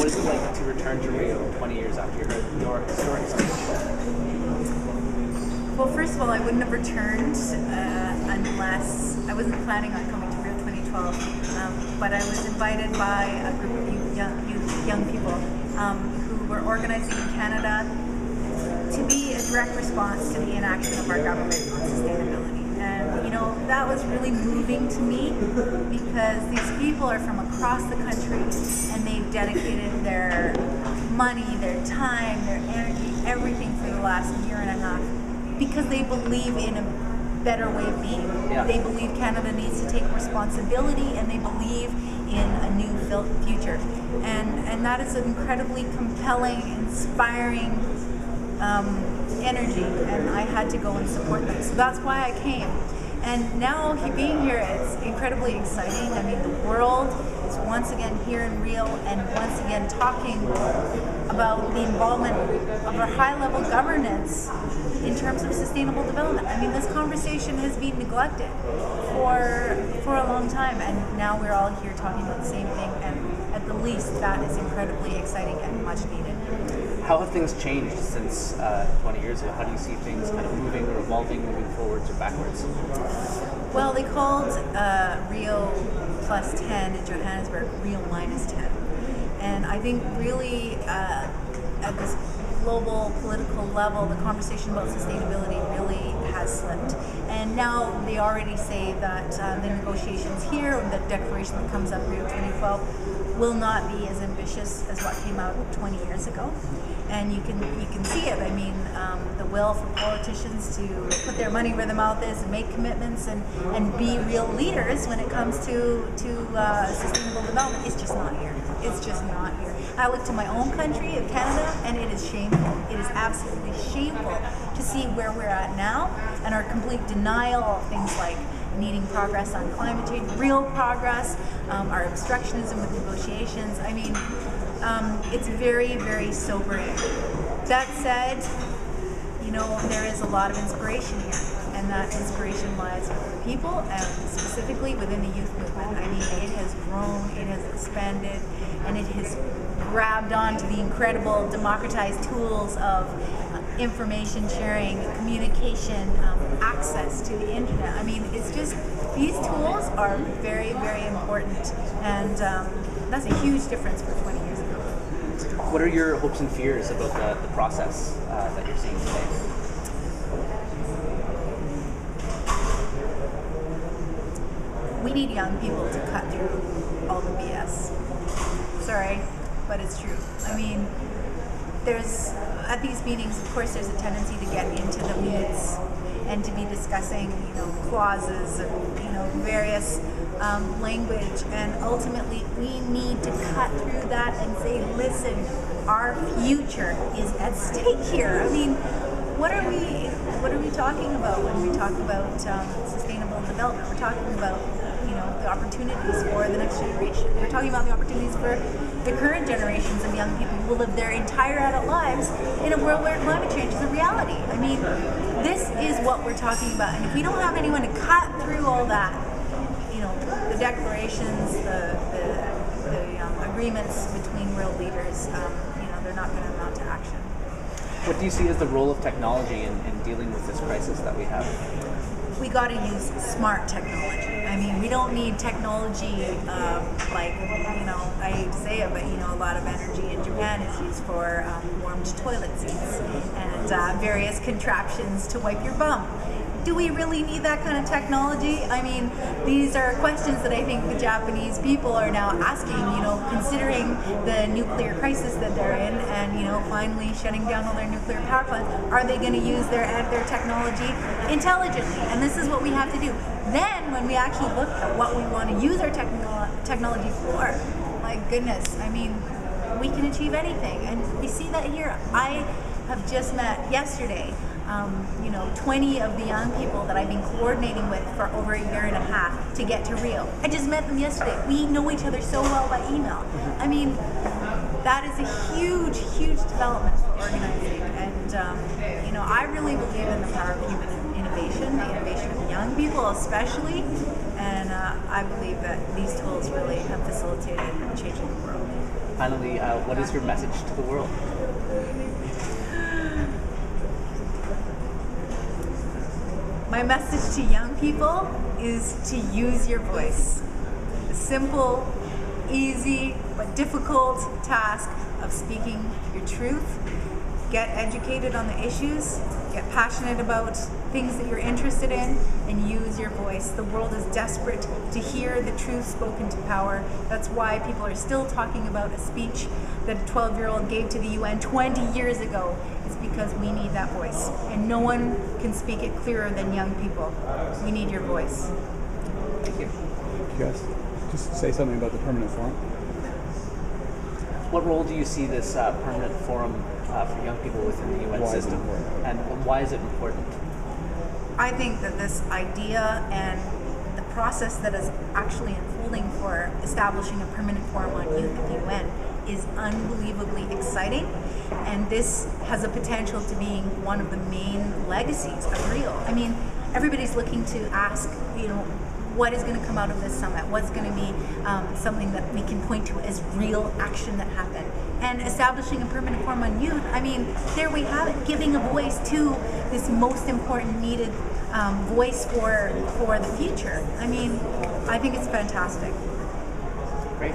what is it like to return to Rio 20 years after your historic summit? Well, first of all, I wouldn't have returned unless I wasn't planning on coming to Rio 2012. But I was invited by a group of young people who were organizing in Canada to be a direct response to the inaction of our government on sustainability. And, that was really moving to me because these people are from across the country and they've dedicated their money, their time, their energy, everything for the last year and a half because they believe in a better way of being. Yeah. They believe Canada needs to take responsibility and they believe in a new future. And that is an incredibly compelling, inspiring energy, and I had to go and support them. So that's why I came. And now being here, it's incredibly exciting. I mean, the world is once again here in Rio and once again talking about the involvement of our high-level governance in terms of sustainable development. I mean, this conversation has been neglected for a long time, and now we're all here talking about the same thing, and at the least, that is incredibly exciting and much needed. How have things changed since 20 years ago? How do you see things kind of moving or evolving, moving forwards or backwards? Well, they called Rio plus 10 in Johannesburg Rio minus 10. And I think really at this global political level, the conversation about sustainability really has slipped. And now they already say that the negotiations here, or the declaration that comes up Rio 2012, will not be as ambitious as what came out 20 years ago. And you can see it. I mean, the will for politicians to put their money where their mouth is and make commitments and be real leaders when it comes to sustainable development is just not here. It's just not here. I look to my own country of Canada, and it is shameful. It is absolutely shameful to see where we're at now and our complete denial of things like needing progress on climate change, real progress, our obstructionism with negotiations. I mean, it's very, very sobering. That said, there is a lot of inspiration here, and that inspiration lies with the people and specifically within the youth movement. I mean, it has grown, it has expanded, and it has grabbed onto the incredible democratized tools of information sharing, communication, access to the internet. I mean, it's just, these tools are very, very important, and that's a huge difference for 20 years ago. What are your hopes and fears about the process that you're seeing today? We need young people to cut through all the BS. Sorry, but it's true. I mean, at these meetings, of course, there's a tendency to get into the weeds and to be discussing, clauses and, various language. And ultimately, we need to cut through that and say, listen, our future is at stake here. I mean, what are we talking about when we talk about sustainable development? We're talking about the opportunities for the next generation. We're talking about the opportunities for the current generations of young people who will live their entire adult lives in a world where climate change is a reality. I mean, this is what we're talking about. And if we don't have anyone to cut through all that, the declarations, the agreements between world leaders, they're not going to amount to action. What do you see as the role of technology in dealing with this crisis that we have? We got to use smart technology. I mean, we don't need technology I hate to say it, but a lot of energy in Japan is used for warmed toilet seats and various contraptions to wipe your bum. Do we really need that kind of technology? I mean, these are questions that I think the Japanese people are now asking, considering the nuclear crisis that they're in and, finally shutting down all their nuclear power plants. Are they going to use their technology intelligently? And this is what we have to do. Then, when we actually look at what we want to use our technology for, my goodness, I mean, we can achieve anything. And we see that here. I have just met yesterday 20 of the young people that I've been coordinating with for over a year and a half to get to Rio. I just met them yesterday. We know each other so well by email. I mean, that is a huge, huge development for organizing. And, I really believe in the power of human innovation, the innovation of young people especially. And I believe that these tools really have facilitated changing the world. finally, what is your message to the world? My message to young people is to use your voice. The simple, easy, but difficult task of speaking your truth. Get educated on the issues, get passionate about things that you're interested in, and use your voice. The world is desperate to hear the truth spoken to power. That's why people are still talking about a speech that a 12-year-old gave to the UN 20 years ago. It's because we need that voice. And no one can speak it clearer than young people. We need your voice. Thank you. Could you guys just say something about the permanent forum? What role do you see this permanent forum for young people within the UN system? And why is it important? I think that this idea and the process that is actually unfolding for establishing a permanent forum on youth at the UN is unbelievably exciting, and this has a potential to being one of the main legacies of Rio. I mean, everybody's looking to ask, what is going to come out of this summit? What's going to be something that we can point to as real action that happened? And establishing a permanent forum on youth, I mean, there we have it, giving a voice to this most important needed voice for the future. I mean, I think it's fantastic. Great.